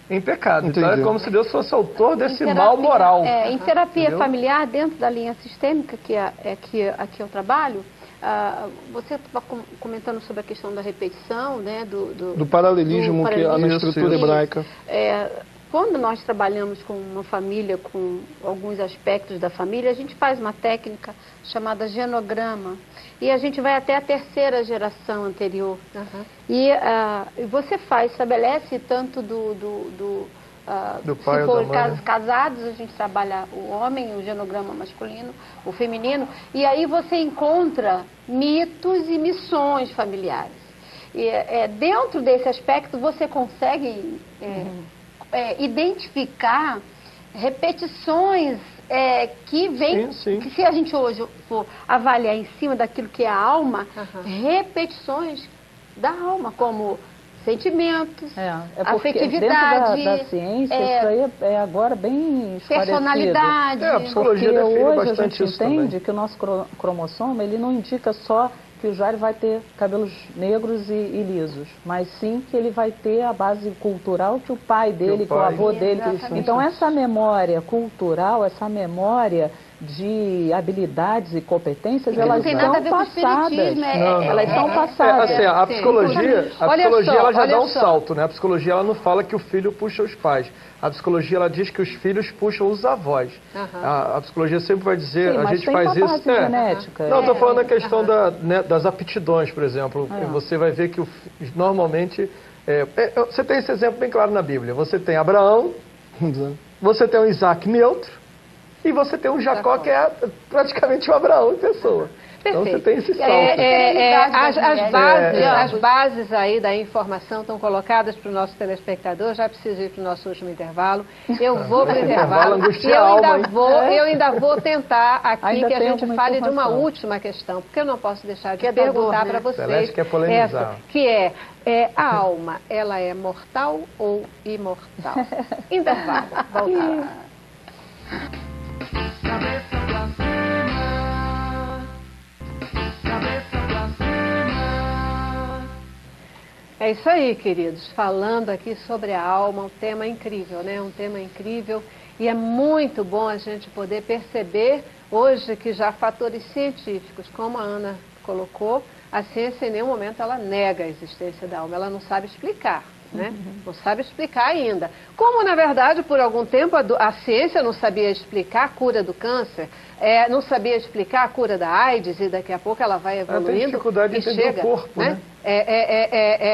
em pecado. Entendi. Então é como se Deus fosse autor desse mal moral. Em terapia familiar, dentro da linha sistêmica, que aqui eu trabalho, você estava comentando sobre a questão da repetição, né, do paralelismo que há na estrutura hebraica. Quando nós trabalhamos com uma família, com alguns aspectos da família, a gente faz uma técnica chamada genograma. E a gente vai até a terceira geração anterior. E você estabelece tanto do pai, se for casos casados, a gente trabalha o homem, o genograma masculino, o feminino, e aí você encontra mitos e missões familiares. E dentro desse aspecto você consegue identificar repetições que vem, que se a gente hoje for avaliar em cima daquilo que é a alma, repetições da alma, como sentimentos, afetividade, dentro da ciência, isso aí é agora bem esclarecido. Personalidade. A psicologia define hoje bastante a gente isso entende também. que o nosso cromossomo ele não indica só que o Jairo vai ter cabelos negros e lisos, mas sim que ele vai ter a base cultural que o pai dele, que o avô dele. Então essa memória cultural, essa memória de habilidades e competências, elas são passadas. Elas são passadas. Assim, a psicologia ela já dá um salto, né? A psicologia ela não fala que o filho puxa os pais. A psicologia ela diz que os filhos puxam os avós. A psicologia sempre vai dizer, a gente faz isso. Genética. Não, estou falando da questão das aptidões, por exemplo. Você vai ver que normalmente você tem esse exemplo bem claro na Bíblia. Você tem Abraão, você tem o Isaac neutro, e você tem um Jacó que é praticamente o Abraão em pessoa. Então você tem esse salto. As bases aí da informação estão colocadas para o nosso telespectador. Já preciso ir para o nosso último intervalo. Eu vou para o intervalo. Eu ainda vou tentar aqui que a gente fale de uma última questão, porque eu não posso deixar de perguntar para vocês essa, que é a alma, ela é mortal ou imortal? Intervalo. Voltar. Cabeça pra cima, cabeça pra cima. É isso aí, queridos. Falando aqui sobre a alma, um tema incrível, né? Um tema incrível e é muito bom a gente poder perceber hoje que já fatores científicos, como a Ana colocou, a ciência em nenhum momento ela nega a existência da alma, ela não sabe explicar. Né? Não sabe explicar ainda. Como, na verdade, por algum tempo a ciência não sabia explicar a cura do câncer, não sabia explicar a cura da AIDS, e daqui a pouco ela vai evoluindo. Tem dificuldade de entender o corpo, né?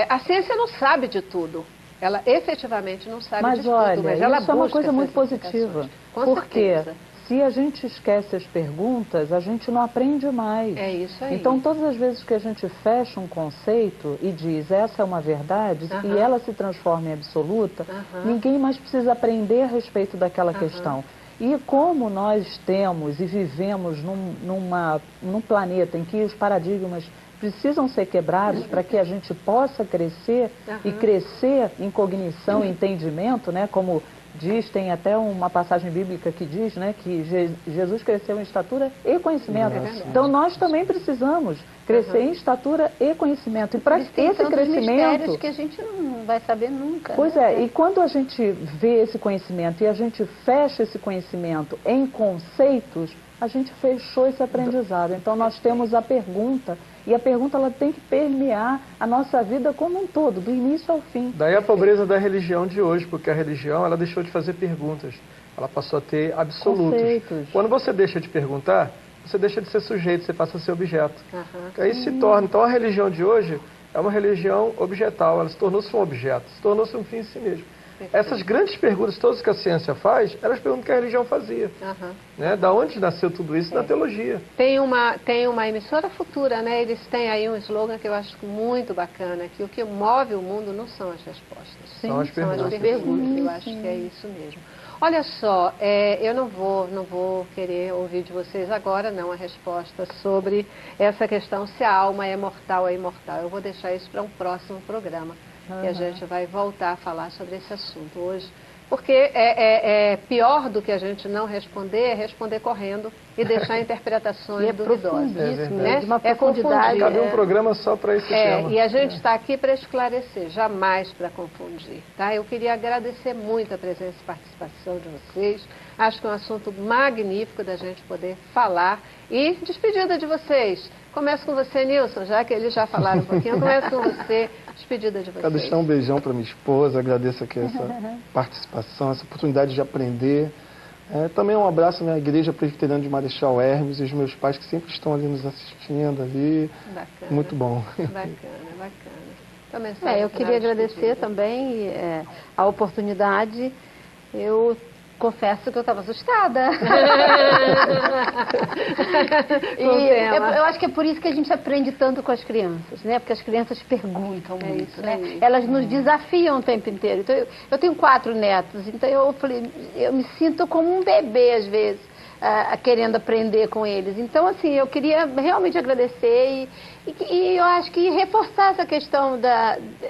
A ciência não sabe de tudo. Ela efetivamente não sabe de olha, tudo, mas ela isso é uma coisa muito positiva. Porque se a gente esquece as perguntas, a gente não aprende mais. É isso aí. Então, todas as vezes que a gente fecha um conceito e diz essa é uma verdade, e ela se transforma em absoluta, ninguém mais precisa aprender a respeito daquela questão. E como nós temos e vivemos num planeta em que os paradigmas precisam ser quebrados para que a gente possa crescer e crescer em cognição e entendimento, né, como diz, tem até uma passagem bíblica que diz, né, que Jesus cresceu em estatura e conhecimento. Então nós também precisamos crescer em estatura e conhecimento. E para esse crescimento que a gente não vai saber nunca. Pois e quando a gente vê esse conhecimento e a gente fecha esse conhecimento em conceitos, a gente fechou esse aprendizado. Então nós temos a pergunta, e a pergunta ela tem que permear a nossa vida como um todo, do início ao fim. Daí a pobreza da religião de hoje, porque a religião ela deixou de fazer perguntas, ela passou a ter absolutos. Conceitos. Quando você deixa de perguntar, você deixa de ser sujeito, você passa a ser objeto. Aí se torna, então a religião de hoje é uma religião objetal, ela se tornou-se um objeto, se tornou-se um fim em si mesmo. Essas grandes perguntas, todas que a ciência faz, eram as perguntas que a religião fazia. Né? Da onde nasceu tudo isso? Da teologia. Tem uma emissora futura, né? Eles têm aí um slogan que eu acho muito bacana, que o que move o mundo não são as respostas. São as perguntas. Eu acho que é isso mesmo. Olha só, eu não vou querer ouvir de vocês agora, não, a resposta sobre essa questão se a alma é mortal ou imortal. Eu vou deixar isso para um próximo programa. Que a gente vai voltar a falar sobre esse assunto hoje. Porque é pior do que a gente não responder, é responder correndo e deixar interpretações duvidosas. Né? De uma profundidade. Cabe um programa só para esse tema. E a gente está aqui para esclarecer, jamais para confundir. Tá? Eu queria agradecer muito a presença e participação de vocês. Acho que é um assunto magnífico da gente poder falar. E despedida de vocês. Começo com você, Nilson, já que eles já falaram um pouquinho. Começo com você, despedida de vocês. Quero deixar um beijão para minha esposa, agradeço aqui essa participação, essa oportunidade de aprender. Também um abraço à minha igreja presbiteriana de Marechal Hermes e os meus pais que sempre estão ali nos assistindo ali. Bacana. Muito bom. Bacana. Eu queria agradecer também a oportunidade. Eu confesso que eu estava assustada. Eu acho que é por isso que a gente aprende tanto com as crianças, né? Porque as crianças perguntam muito, né? Elas nos desafiam o tempo inteiro. Então, eu tenho 4 netos, então eu me sinto como um bebê às vezes, querendo aprender com eles. Então, assim, eu queria realmente agradecer e eu acho que reforçar essa questão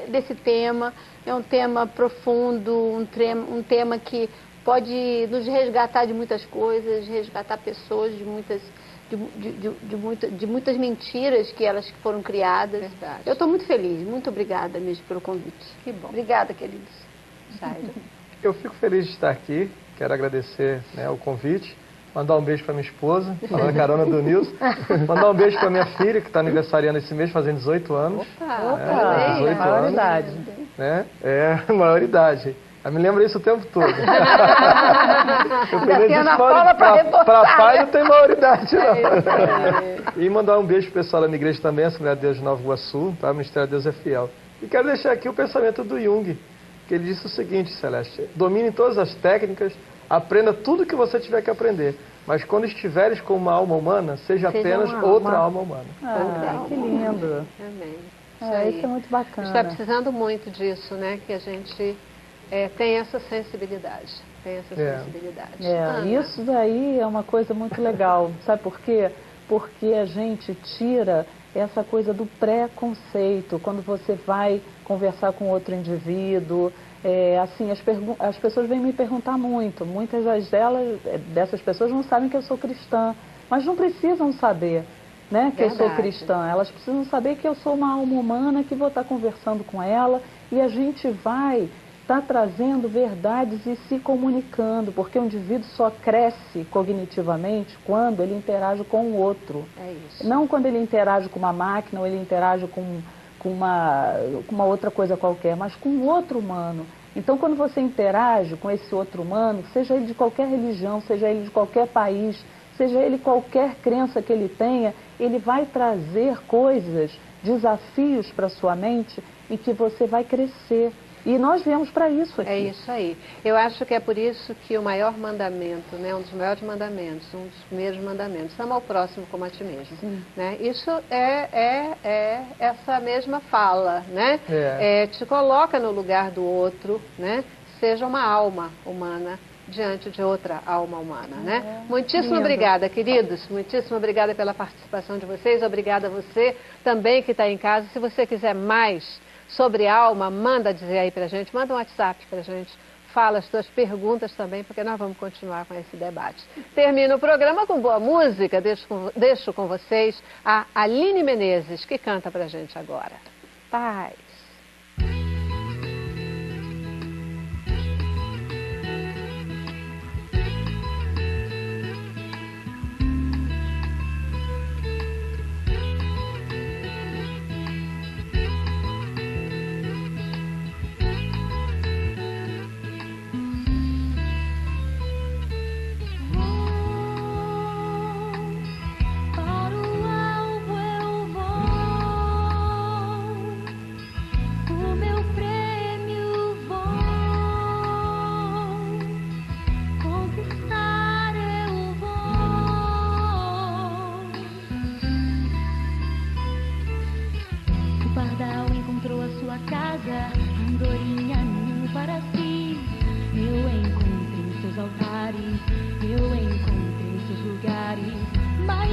desse tema. É um tema profundo, um tema que pode nos resgatar de muitas coisas, resgatar pessoas de muitas mentiras que elas foram criadas. Verdade. Eu estou muito feliz, muito obrigada mesmo pelo convite. Que bom. Obrigada, queridos. Jairo. Eu fico feliz de estar aqui, quero agradecer, né, o convite, mandar um beijo para minha esposa, falando a carona do Nilson, mandar um beijo para minha filha, que está aniversariando esse mês, fazendo 18 anos. Opa, 18 maioridade. Né? Maioridade. Eu me lembro isso o tempo todo. Ainda tem Ana Paula para reportar. Para pai não tem maioridade, não. E mandar um beijo pro pessoal da minha igreja também, Assembleia de Deus de Nova Iguaçu, tá? O Ministério de Deus é Fiel. E quero deixar aqui o pensamento do Jung, que ele disse o seguinte, Celeste: domine todas as técnicas, aprenda tudo que você tiver que aprender, mas quando estiveres com uma alma humana, seja apenas outra alma humana. Que lindo. Amém. Isso é muito bacana. Está precisando muito disso, né? Que a gente tem essa sensibilidade. Ana? Isso daí é uma coisa muito legal. Sabe por quê? Porque a gente tira essa coisa do preconceito. Quando você vai conversar com outro indivíduo, assim, as pessoas vêm me perguntar muito. Muitas dessas pessoas não sabem que eu sou cristã, mas não precisam saber, né, que eu sou cristã. Elas precisam saber que eu sou uma alma humana, que vou estar conversando com ela e a gente vai estar trazendo verdades e se comunicando, porque o indivíduo só cresce cognitivamente quando ele interage com o outro. É isso. Não quando ele interage com uma máquina ou ele interage com uma outra coisa qualquer, mas com o outro humano. Então, quando você interage com esse outro humano, seja ele de qualquer religião, seja ele de qualquer país, seja ele qualquer crença que ele tenha, ele vai trazer coisas, desafios para sua mente em que você vai crescer. E nós viemos para isso aqui. É isso aí. Eu acho que é por isso que o maior mandamento, né, um dos maiores mandamentos, um dos primeiros mandamentos, ama ao próximo como a ti mesmo. Né? Isso é essa mesma fala, né? Te coloca no lugar do outro, né? Seja uma alma humana diante de outra alma humana, né? Muitíssimo obrigada, queridos. Muitíssimo obrigada pela participação de vocês. Obrigada a você também que está em casa. Se você quiser mais sobre alma, manda dizer aí pra gente, manda um WhatsApp pra gente, fala as suas perguntas também, porque nós vamos continuar com esse debate. Termino o programa com boa música, deixo com vocês a Aline Menezes, que canta pra gente agora. Paz. Andorinha ninho para si, eu encontrei seus altares, eu encontrei seus lugares, mas